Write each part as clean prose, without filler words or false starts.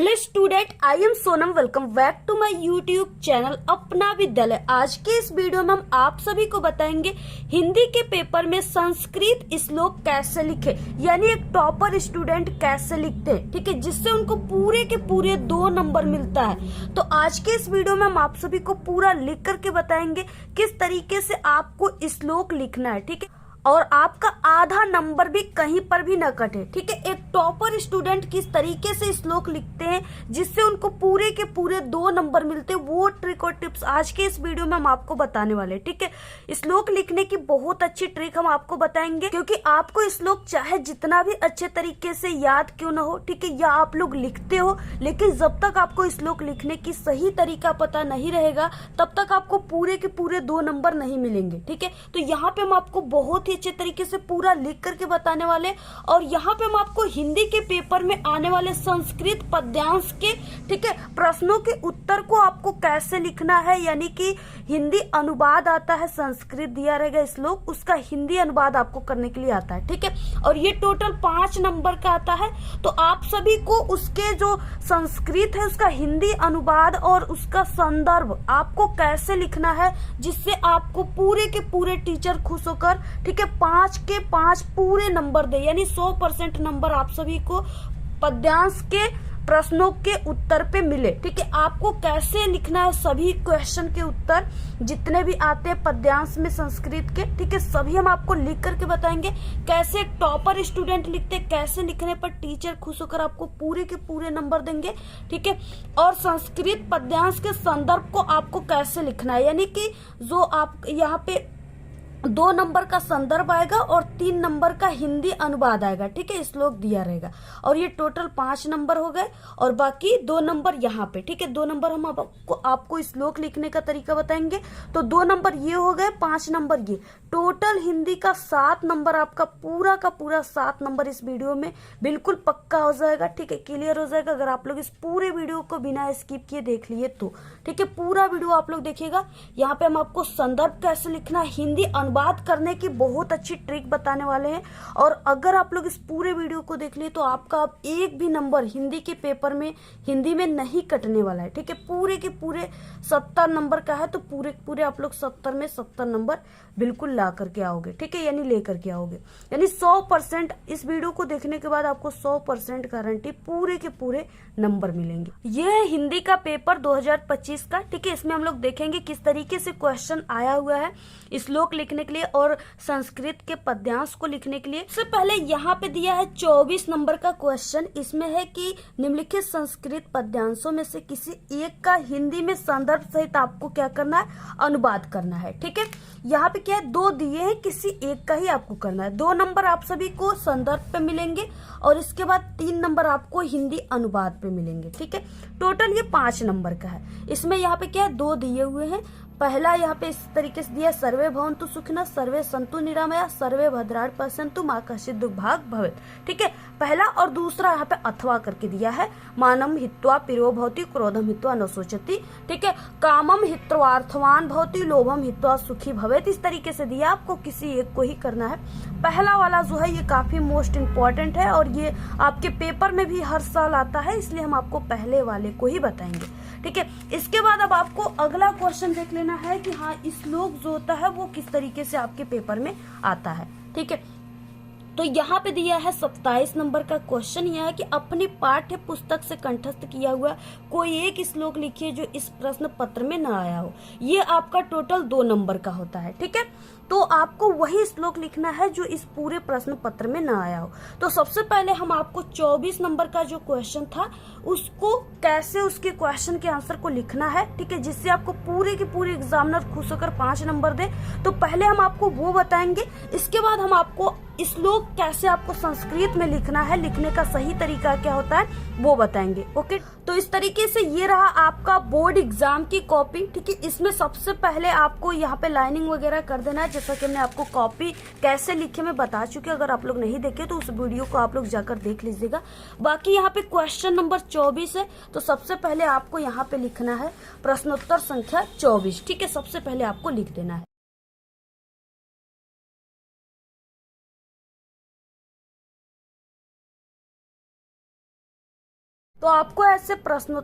Hello student, I am Sonam. Welcome back to my YouTube channel Apna Vidyalaya. आज के इस video में हम आप सभी को बताएंगे हिंदी के पेपर में संस्कृत श्लोक कैसे लिखे, यानी एक टॉपर स्टूडेंट कैसे लिखते हैं, ठीक है, जिससे उनको पूरे के पूरे 2 नंबर मिलता है। तो आज के इस वीडियो में हम आप सभी को पूरा लिख करके बताएंगे किस तरीके से आपको श्लोक लिखना है, ठीक है, और आपका आधा नंबर भी कहीं पर भी न कटे, ठीक है। एक टॉपर स्टूडेंट किस तरीके से श्लोक लिखते हैं जिससे उनको पूरे के पूरे 2 नंबर मिलते हैं, वो ट्रिक और टिप्स आज के इस वीडियो में हम आपको बताने वाले हैं, ठीक है। श्लोक लिखने की बहुत अच्छी ट्रिक हम आपको बताएंगे, क्योंकि आपको श्लोक चाहे जितना भी अच्छे तरीके से याद क्यों ना हो, ठीक है, या आप लोग लिखते हो, लेकिन जब तक आपको श्लोक लिखने की सही तरीका पता नहीं रहेगा तब तक आपको पूरे के पूरे 2 नंबर नहीं मिलेंगे, ठीक है। तो यहाँ पे हम आपको बहुत अच्छे तरीके से पूरा लिख करके बताने वाले, और यहाँ पे हम आपको हिंदी के पेपर में आने वाले संस्कृत पद्यांश के, ठीक है, प्रश्नों के उत्तर को आपको कैसे लिखना है, यानी कि हिंदी अनुवाद आता है, संस्कृत दिया रहेगा श्लोक, उसका हिंदी अनुवाद आपको करने के लिए आता है, ठीक है। और ये टोटल 5 नंबर का आता है। तो आप सभी को उसके जो संस्कृत है उसका हिंदी अनुवाद और उसका संदर्भ आपको कैसे लिखना है, जिससे आपको पूरे के पूरे टीचर खुश होकर, ठीक है, 5 के 5 पूरे नंबर दे, यानी 100% नंबर आप सभी को पद्यांश के प्रश्नों के उत्तर पे मिले, ठीक है। आपको कैसे लिखना है, सभी क्वेश्चन के उत्तर जितने भी आते हैं पद्यांश में संस्कृत के, ठीक है, सभी हम आपको लिख करके बताएंगे। कैसे एक टॉपर स्टूडेंट लिखते, कैसे लिखने पर टीचर खुश होकर आपको पूरे के पूरे नंबर देंगे, ठीक है। और संस्कृत पद्यांश के संदर्भ को आपको कैसे लिखना है, यानी कि जो आप यहाँ पे 2 नंबर का संदर्भ आएगा और 3 नंबर का हिंदी अनुवाद आएगा, ठीक है, श्लोक दिया रहेगा। और ये टोटल 5 नंबर हो गए, और बाकी 2 नंबर यहाँ पे, ठीक है। 2 नंबर हम आपको श्लोक लिखने का तरीका बताएंगे। तो 2 नंबर ये हो गए, 5 नंबर ये, टोटल हिंदी का 7 नंबर, आपका पूरा का पूरा 7 नंबर इस वीडियो में बिल्कुल पक्का हो जाएगा, ठीक है, क्लियर हो जाएगा। अगर आप लोग इस पूरे वीडियो को बिना स्किप किए देख लिए तो, ठीक है, पूरा वीडियो आप लोग देखिएगा। यहाँ पे हम आपको संदर्भ कैसे लिखना, हिंदी बात करने की बहुत अच्छी ट्रिक बताने वाले हैं। और अगर आप लोग इस पूरे वीडियो को देख लिए तो आपका अब एक भी नंबर हिंदी के पेपर में हिंदी में नहीं कटने वाला है, ठीक है। पूरे के पूरे 70 नंबर का है, तो पूरे पूरे आप लोग 70 में 70 नंबर बिल्कुल ला करके आओगे, ठीक है, यानी लेकर के आओगे, यानी 100%। इस वीडियो को देखने के बाद आपको 100% गारंटी पूरे के पूरे नंबर मिलेंगे। यह है हिंदी का पेपर 2025 का, ठीक है। इसमें हम लोग देखेंगे किस तरीके से क्वेश्चन आया हुआ है श्लोक लिखने के लिए और संस्कृत के पद्यांश को लिखने के लिए। सबसे पहले यहाँ पे दिया है 24 नंबर का क्वेश्चन। इसमें है कि निम्नलिखित संस्कृत पद्यांशों में से किसी एक का हिंदी में संदर्भ सहित आपको क्या करना है, अनुवाद करना है, ठीक है। यहाँ पे क्या है, 2 दिए हैं, किसी एक का ही आपको करना है। 2 नंबर आप सभी को संदर्भ पे मिलेंगे और इसके बाद 3 नंबर आपको हिंदी अनुवाद पे मिलेंगे, ठीक है। टोटल ये 5 नंबर का है। इसमें यहाँ पे क्या है, 2 दिए हुए हैं। पहला यहाँ पे इस तरीके से दिया, सर्वे भवन्तु सुखिनः सर्वे सन्तु निरामया सर्वे भद्राणि पश्यन्तु मा कश्चित् दुर्भाग् भवेत्, ठीक है। पहला और दूसरा यहाँ पे अथवा करके दिया है, मानम हित्वा पिरो भवति क्रोधम हित्वा न शोचति, ठीक है, कामम हित्वार्थवान भवति लोभम हित्वा सुखी भवेत्। इस तरीके से दिया, आपको किसी एक को ही करना है। पहला वाला जो है ये काफी मोस्ट इम्पोर्टेंट है और ये आपके पेपर में भी हर साल आता है, इसलिए हम आपको पहले वाले को ही बताएंगे, ठीक है। इसके बाद अब आपको अगला क्वेश्चन देख लेना है कि हाँ श्लोक जो होता है वो किस तरीके से आपके पेपर में आता है, ठीक है। तो यहाँ पे दिया है 27 नंबर का क्वेश्चन, यह है कि अपनी पाठ्य पुस्तक से कंठस्थ किया हुआ कोई एक श्लोक लिखिए जो इस प्रश्न पत्र में न आया हो। ये आपका टोटल 2 नंबर का होता है, ठीक है। तो आपको वही श्लोक लिखना है जो इस पूरे प्रश्न पत्र में न आया हो। तो सबसे पहले हम आपको 24 नंबर का जो क्वेश्चन था उसको कैसे, उसके क्वेश्चन के आंसर को लिखना है, ठीक है, जिससे आपको पूरे के पूरे एग्जामिनर खुश होकर 5 नंबर दे। तो पहले हम आपको वो बताएंगे, इसके बाद हम आपको श्लोक कैसे आपको संस्कृत में लिखना है, लिखने का सही तरीका क्या होता है वो बताएंगे, ओके। तो इस तरीके से ये रहा आपका बोर्ड एग्जाम की कॉपी, ठीक है। इसमें सबसे पहले आपको यहाँ पे लाइनिंग वगैरह कर देना है, जैसा कि हमने आपको कॉपी कैसे लिखे मैं बता चुकी हूँ। अगर आप लोग नहीं देखे तो उस वीडियो को आप लोग जाकर देख लीजिएगा। बाकी यहाँ पे क्वेश्चन नंबर 24 है, तो सबसे पहले आपको यहाँ पे लिखना है प्रश्नोत्तर संख्या 24, ठीक है, सबसे पहले आपको लिख देना है। तो आपको ऐसे प्रश्न,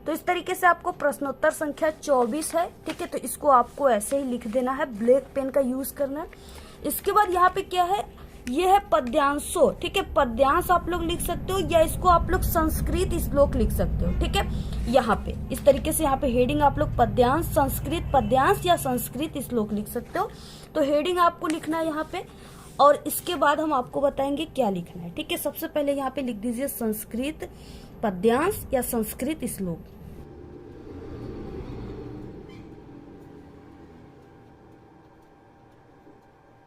तो इस तरीके से आपको प्रश्नोत्तर संख्या 24 है, ठीक है। तो इसको आपको ऐसे ही लिख देना है, ब्लैक पेन का यूज करना है। इसके बाद यहाँ पे क्या है, ये है पद्यांशो, ठीक है। पद्यांश आप लोग लिख सकते हो या इसको आप लोग संस्कृत श्लोक लिख सकते हो, ठीक है। यहाँ पे इस तरीके से यहाँ पे हेडिंग आप लोग पद्यांश, संस्कृत पद्यांश या संस्कृत श्लोक लिख सकते हो। तो हेडिंग आपको लिखना है यहाँ पे, और इसके बाद हम आपको बताएंगे क्या लिखना है, ठीक है। सबसे पहले यहाँ पे लिख दीजिए संस्कृत पद्यांश या संस्कृत श्लोक।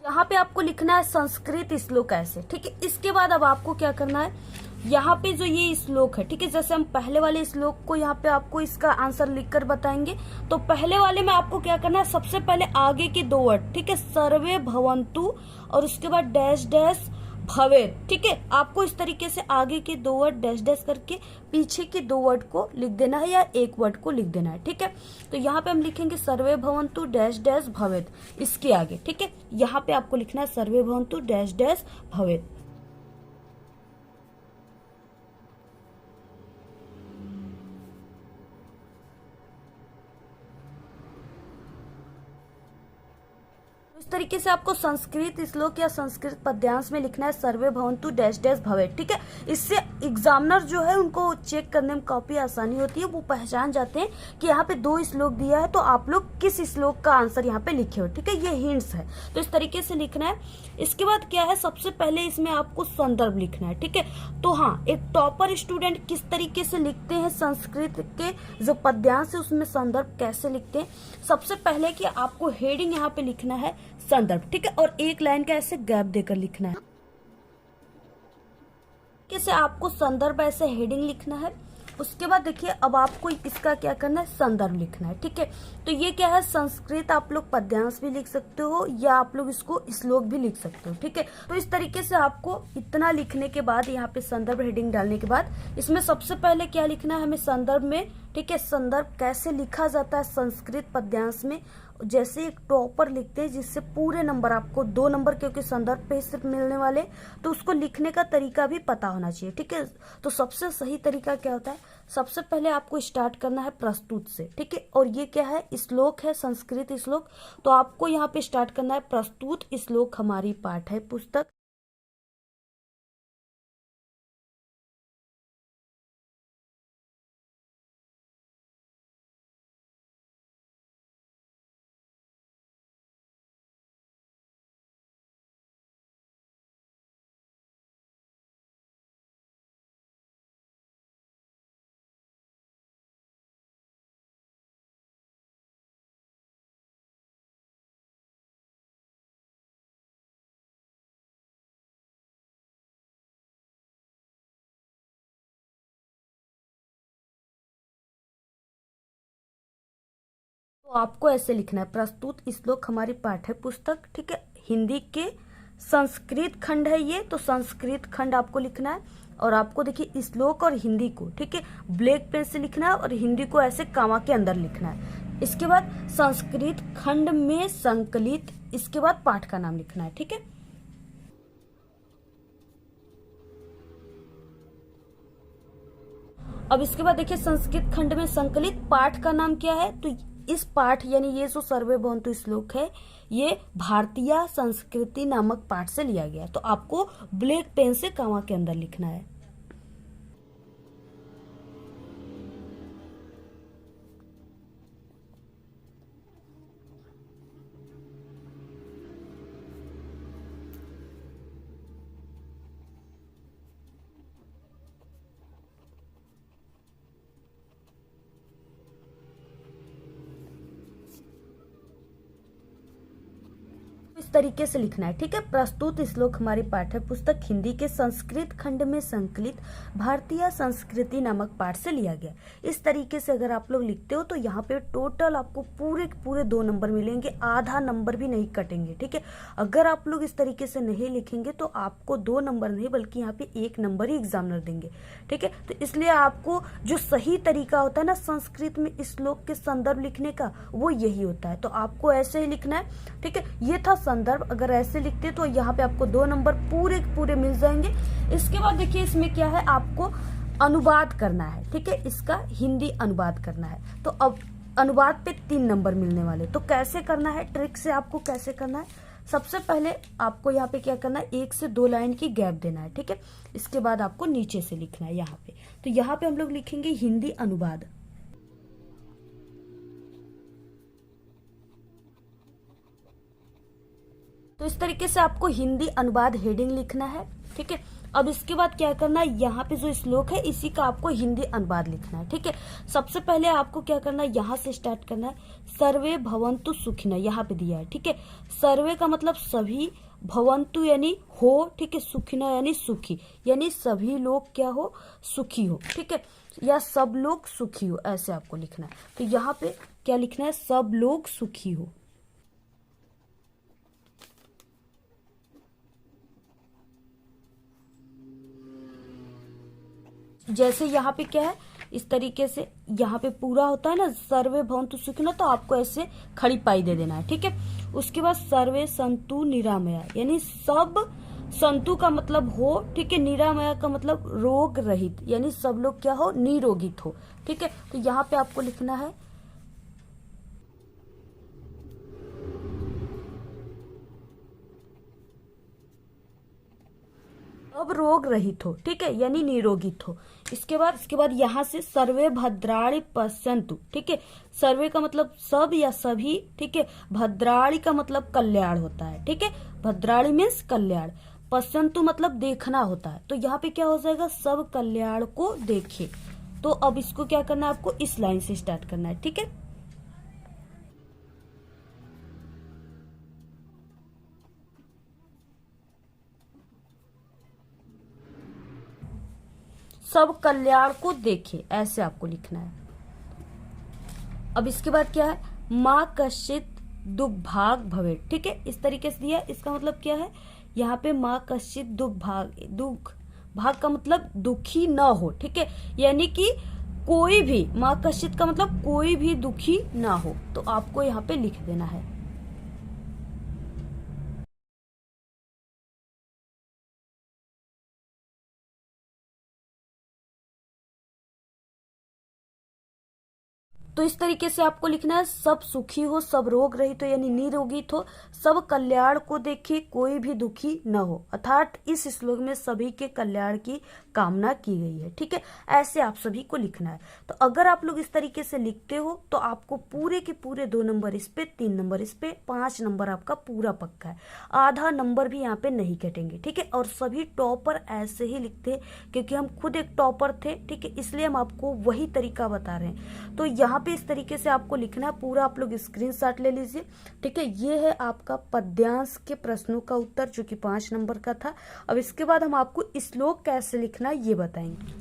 यहाँ पे आपको लिखना है संस्कृत श्लोक ऐसे, ठीक है। इसके बाद अब आपको क्या करना है, यहाँ पे जो ये श्लोक है, ठीक है, जैसे हम पहले वाले श्लोक को यहाँ पे आपको इसका आंसर लिखकर बताएंगे। तो पहले वाले में आपको क्या करना है, सबसे पहले आगे के 2 वर्ड, ठीक है, सर्वे भवन्तु और उसके बाद डैश डैश भवेत्, ठीक है। आपको इस तरीके से आगे के 2 वर्ड डैश डैश करके पीछे के 2 वर्ड को लिख देना है या एक वर्ड को लिख देना है, ठीक है। तो यहाँ पे हम लिखेंगे सर्वे भवन्तु डैश डैश भवेत्, इसके आगे, ठीक है। यहाँ पे आपको लिखना है सर्वे भवन्तु डैश डैश भवेत्। इस तरीके से आपको संस्कृत श्लोक या संस्कृत पद्यांश में लिखना है सर्वे भवन्तु डैश डैश भवेत्, ठीक है। इससे एग्जामिनर जो है उनको चेक करने में काफी आसानी होती है, वो पहचान जाते हैं कि यहाँ पे 2 श्लोक दिया है तो आप लोग किस श्लोक का आंसर यहाँ पे लिखे हो, ठीक है। ये हिंट्स है, तो इस तरीके से लिखना है। इसके बाद क्या है, सबसे पहले इसमें आपको संदर्भ लिखना है, ठीक है। तो हाँ, एक टॉपर स्टूडेंट किस तरीके से लिखते हैं संस्कृत के जो पद्यांश है उसमें संदर्भ कैसे लिखते हैं, सबसे पहले कि आपको हेडिंग यहाँ पे लिखना है संदर्भ, ठीक है, और एक लाइन का ऐसे गैप देकर लिखना है। कैसे आपको संदर्भ ऐसे हेडिंग लिखना है। उसके बाद देखिए अब आपको इसका क्या करना है, संदर्भ लिखना है, ठीक है। तो ये क्या है, संस्कृत आप लोग पद्यांश भी लिख सकते हो या आप लोग इसको श्लोक भी लिख सकते हो, ठीक है। तो इस तरीके से आपको इतना लिखने के बाद यहाँ पे संदर्भ हेडिंग डालने के बाद इसमें सबसे पहले क्या लिखना है हमें संदर्भ में, ठीक है। संदर्भ कैसे लिखा जाता है संस्कृत पद्यांश में, जैसे एक टॉपर लिखते हैं जिससे पूरे नंबर आपको 2 नंबर क्योंकि संदर्भ पे सिर्फ मिलने वाले, तो उसको लिखने का तरीका भी पता होना चाहिए, ठीक है। तो सबसे सही तरीका क्या होता है, सबसे पहले आपको स्टार्ट करना है प्रस्तुत से, ठीक है। और ये क्या है, श्लोक है संस्कृत श्लोक, तो आपको यहाँ पे स्टार्ट करना है प्रस्तुत श्लोक हमारी पाठ्य पुस्तक। तो आपको ऐसे लिखना है प्रस्तुत श्लोक हमारी पाठ्य पुस्तक, ठीक है। हिंदी के संस्कृत खंड है ये, तो संस्कृत खंड आपको लिखना है। और आपको देखिए श्लोक और हिंदी को, ठीक है, ब्लैक पेन से लिखना है और हिंदी को ऐसे कामा के अंदर लिखना है। इसके बाद संस्कृत खंड में संकलित, इसके बाद पाठ का नाम लिखना है, ठीक है। अब इसके बाद देखिए संस्कृत खंड में संकलित पाठ का नाम क्या है, तो इस पाठ यानी ये जो सर्वे भवन्तु श्लोक है ये भारतीय संस्कृति नामक पाठ से लिया गया, तो आपको ब्लैक पेन से कामा के अंदर लिखना है। इस तरीके से लिखना है, ठीक है। प्रस्तुत श्लोक हमारी पाठ्य पुस्तक हिंदी के संस्कृत खंड में संकलित भारतीय संस्कृति नामक पाठ से लिया गया। इस तरीके से अगर आप लोग लिखते हो तो यहाँ पे टोटल आपको पूरे 2 नंबर मिलेंगे, आधा नंबर भी नहीं कटेंगे, ठीक है। अगर आप लोग इस तरीके से नहीं लिखेंगे तो आपको 2 नंबर नहीं बल्कि यहाँ पे 1 नंबर ही एग्जामिनर देंगे, ठीक है। तो इसलिए आपको जो सही तरीका होता है ना संस्कृत में श्लोक के संदर्भ लिखने का, वो यही होता है। तो आपको ऐसे ही लिखना है, ठीक है। ये था संदर्भ संदर्भ, अगर ऐसे लिखते तो यहाँ पे आपको 2 नंबर पूरे पूरे मिल जाएंगे। इसके बाद देखिए इसमें क्या है, आपको अनुवाद करना है, ठीक है, इसका हिंदी अनुवाद करना है। तो अब अनुवाद पे 3 नंबर मिलने वाले। तो कैसे करना है, ट्रिक से आपको कैसे करना है, सबसे पहले आपको यहाँ पे क्या करना है, 1 से 2 लाइन की गैप देना है, ठीक है। इसके बाद आपको नीचे से लिखना है यहाँ पे। तो यहाँ पे हम लोग लिखेंगे हिंदी अनुवाद। तो इस तरीके से आपको हिंदी अनुवाद हेडिंग लिखना है, ठीक है। अब इसके बाद क्या करना है, यहाँ पे जो श्लोक है इसी का आपको हिंदी अनुवाद लिखना है, ठीक है। सबसे पहले आपको क्या करना है, यहाँ से स्टार्ट करना है। सर्वे भवन्तु सुखिनः, यहाँ पे दिया है, ठीक है। सर्वे का मतलब सभी, भवन्तु यानी हो, ठीक है, सुखिनः यानी सुखी, यानी सभी लोग क्या हो, सुखी हो, ठीक है, या सब लोग सुखी हो, ऐसे आपको लिखना है। तो यहाँ पे क्या लिखना है, सब लोग सुखी हो। जैसे यहाँ पे क्या है, इस तरीके से यहाँ पे पूरा होता है ना, सर्वे भवन्तु सुखिनः, तो आपको ऐसे खड़ी पाई दे देना है, ठीक है। उसके बाद सर्वे सन्तु निरामया, यानी सब, संतु का मतलब हो, ठीक है, निरामया का मतलब रोग रहित, यानी सब लोग क्या हो, निरोगित हो, ठीक है। तो यहाँ पे आपको लिखना है अब रोग रहित हो, ठीक है, यानी निरोगित हो। इसके बाद यहाँ से सर्वे भद्राणि पश्यन्तु, ठीक है। सर्वे का मतलब सब या सभी, ठीक है। भद्राणि का मतलब कल्याण होता है, ठीक है। भद्राणि मीन्स कल्याण, पश्यन्तु मतलब देखना होता है। तो यहाँ पे क्या हो जाएगा, सब कल्याण को देखे। तो अब इसको क्या करना है, आपको इस लाइन से स्टार्ट करना है, ठीक है। सब कल्याण को देखे, ऐसे आपको लिखना है। अब इसके बाद क्या है, माँ कश्चित दुर्भाग भवेत्, ठीक है, इस तरीके से दिया। इसका मतलब क्या है, यहाँ पे माँ कश्चित दुख भाग का मतलब दुखी न हो, ठीक है, यानी कि कोई भी, माँ कश्चित का मतलब कोई भी दुखी ना हो। तो आपको यहाँ पे लिख देना है। तो इस तरीके से आपको लिखना है, सब सुखी हो, सब रोग रहित हो, यानी निरोगित हो, सब कल्याण को देखे, कोई भी दुखी न हो। अर्थात इस श्लोक में सभी के कल्याण की कामना की गई है, ठीक है। ऐसे आप सभी को लिखना है। तो अगर आप लोग इस तरीके से लिखते हो तो आपको पूरे के पूरे 2 नंबर इस पे, 3 नंबर इस पे, 5 नंबर आपका पूरा पक्का है। आधा नंबर भी यहाँ पे नहीं कटेंगे, ठीक है। और सभी टॉपर ऐसे ही लिखते हैं, क्योंकि हम खुद एक टॉपर थे, ठीक है, इसलिए हम आपको वही तरीका बता रहे हैं। तो यहाँ पे इस तरीके से आपको लिखना है पूरा। आप लोग स्क्रीनशॉट ले लीजिए, ठीक है। ये है आपका पद्यांश के प्रश्नों का उत्तर, जो कि 5 नंबर का था। अब इसके बाद हम आपको श्लोक कैसे लिखना है ये बताएंगे।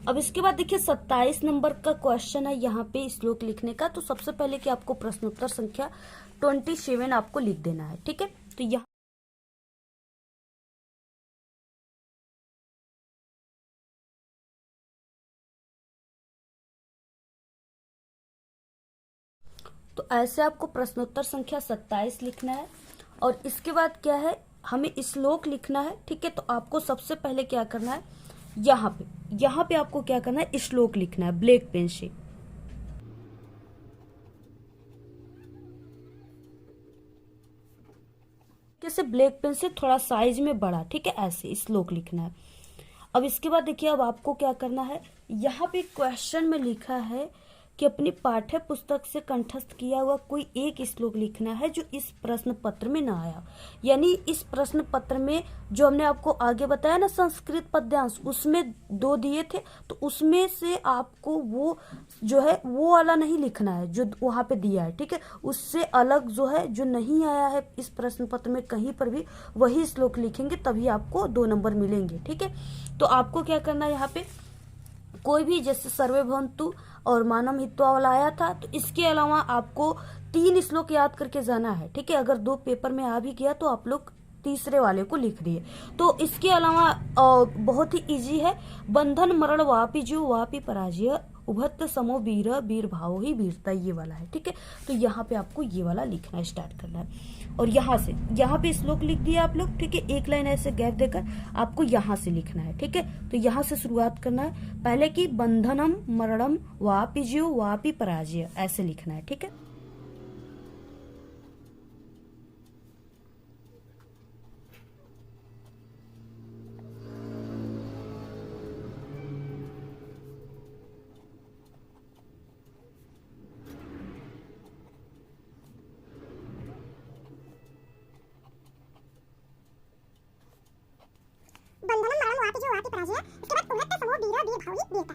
अब इसके बाद देखिए 27 नंबर का क्वेश्चन है यहाँ पे श्लोक लिखने का। तो सबसे पहले कि आपको प्रश्नोत्तर संख्या 27 आपको लिख देना है, ठीक है। तो यहाँ तो ऐसे आपको प्रश्नोत्तर संख्या 27 लिखना है। और इसके बाद क्या है, हमें श्लोक लिखना है, ठीक है। तो आपको सबसे पहले क्या करना है, यहाँ पे आपको क्या करना है, श्लोक लिखना है ब्लैक पेन से। जैसे ब्लैक पेन से थोड़ा साइज में बड़ा, ठीक है, ऐसे श्लोक लिखना है। अब इसके बाद देखिए, अब आपको क्या करना है, यहाँ पे क्वेश्चन में लिखा है कि अपनी पाठ्य पुस्तक से कंठस्थ किया हुआ कोई एक श्लोक लिखना है जो इस प्रश्न पत्र में ना आया। यानी इस प्रश्न पत्र में जो हमने आपको आगे बताया ना, संस्कृत पद्यांश, उसमें 2 दिए थे, तो उसमें से आपको वो जो है वो वाला नहीं लिखना है जो वहां पे दिया है, ठीक है। उससे अलग जो है, जो नहीं आया है इस प्रश्न पत्र में कहीं पर भी, वही श्लोक लिखेंगे, तभी आपको 2 नंबर मिलेंगे, ठीक है। तो आपको क्या करना है, यहाँ पे कोई भी, जैसे सर्वे भवन्तु और मानव हित्वा वाला आया था, तो इसके अलावा आपको 3 श्लोक याद करके जाना है, ठीक है। अगर 2 पेपर में आ भी गया तो आप लोग तीसरे वाले को लिख दिए। तो इसके अलावा बहुत ही इजी है, बंधन मरण वापि जीव वापि पराजय उभत समो वीर वीर भाव ही वीरता, ये वाला है। ठीक है, तो यहाँ पे आपको ये वाला लिखना है, स्टार्ट करना है। और यहाँ पे श्लोक लिख दिया आप लोग। ठीक है, एक लाइन ऐसे गैप देकर आपको यहाँ से लिखना है। ठीक है, तो यहाँ से शुरुआत करना है। पहले की बंधनम मरणम वापि जीव वापि पराजय, ऐसे लिखना है। ठीक है, बंधनम मरणम वापि जीव वापि पराजय, इसके बाद उभत समो वीर वीर भाव ही वीरता।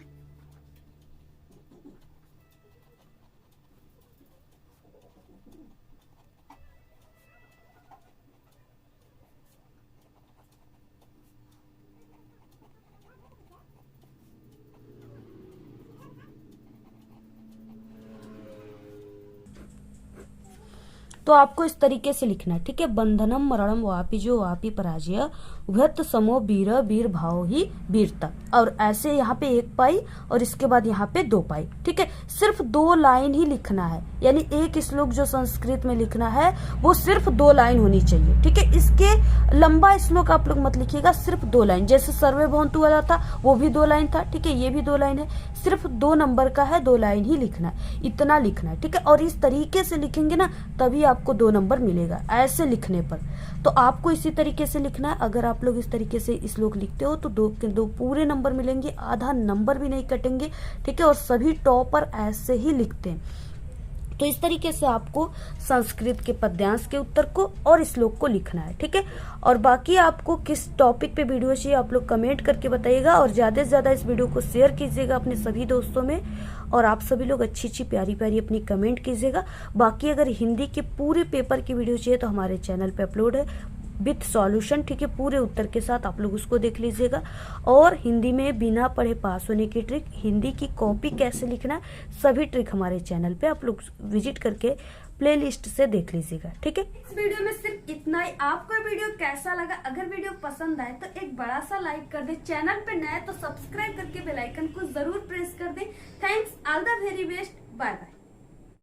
तो आपको इस तरीके से लिखना है। ठीक है, बंधनम मरणम वापि जो वापि पराजय उभत समो वीर वीर भाव ही वीरता। और ऐसे यहाँ पे 1 पाई और इसके बाद यहाँ पे 2 पाई। ठीक है, सिर्फ 2 लाइन ही लिखना है, यानी एक श्लोक जो संस्कृत में लिखना है वो सिर्फ 2 लाइन होनी चाहिए। ठीक है, इसके लंबा श्लोक आप लोग मत लिखिएगा, सिर्फ 2 लाइन। जैसे सर्वे भवन्तु वाला था वो भी 2 लाइन था। ठीक है, ये भी 2 लाइन है, सिर्फ 2 नंबर का है, 2 लाइन ही लिखना है, इतना लिखना है। ठीक है, और इस तरीके से लिखेंगे ना तभी आपको 2 नंबर मिलेगा, ऐसे लिखने पर। तो आपको इसी तरीके से लिखना है। अगर आप लोग इस तरीके से श्लोक लिखते हो तो 2 के 2 पूरे नंबर मिलेंगे, आधा नंबर भी नहीं कटेंगे। ठीक है, और सभी टॉपर ऐसे ही लिखते हैं। तो इस तरीके से आपको संस्कृत के पद्यांश के उत्तर को और श्लोक को लिखना है। ठीक है, और बाकी आपको किस टॉपिक पे वीडियो चाहिए आप लोग कमेंट करके बताइएगा, और ज्यादा से ज्यादा इस वीडियो को शेयर कीजिएगा अपने सभी दोस्तों में। और आप सभी लोग अच्छी अच्छी प्यारी प्यारी अपनी कमेंट कीजिएगा। बाकी अगर हिंदी के पूरे पेपर की वीडियो चाहिए तो हमारे चैनल पे अपलोड है विथ सॉल्यूशन। ठीक है, पूरे उत्तर के साथ आप लोग उसको देख लीजिएगा। और हिंदी में बिना पढ़े पास होने की ट्रिक, हिंदी की कॉपी कैसे लिखना है, सभी ट्रिक हमारे चैनल पे आप लोग विजिट करके प्लेलिस्ट से देख लीजिएगा। ठीक है, इस वीडियो में सिर्फ इतना ही। आपको वीडियो कैसा लगा? अगर वीडियो पसंद आए तो एक बड़ा सा लाइक कर दे। चैनल पे नए तो सब्सक्राइब करके बेल आइकन को जरूर प्रेस कर दे। Thanks, all the very best, bye bye.